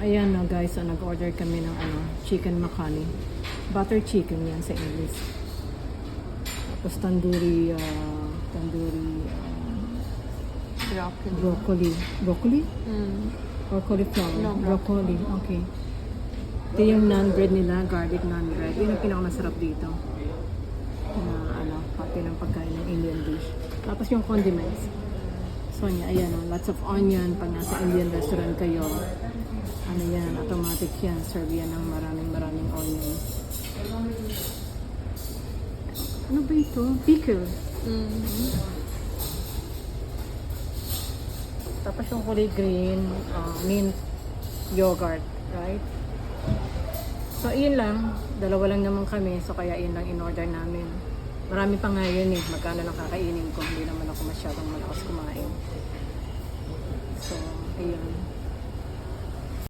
Ayan na guys, nag-order kami ng chicken makhani. Butter chicken yan sa English. Tapos tandoori broccoli. Broccoli? Or cauliflower? No, broccoli. Okay. Ito yung naan bread nila, garlic naan bread. Yun ang pinakamasarap dito. Na pati ng pagkain ng Indian dish. Tapos yung condiments. So ayan lots of onion. Pag nasa Indian restaurant kayo, yan, automatic yan. Serve yan ng maraming onion. Ano ba ito? Pickle. Tapos yung kulay green, mint yogurt, right? So, iyon lang. Dalawa lang naman kami. So, kaya iyon lang in-order namin. Marami pa nga yun eh. Magkano lang kakainin ko. Hindi naman ako masyadong malakas kumain. So, ayun.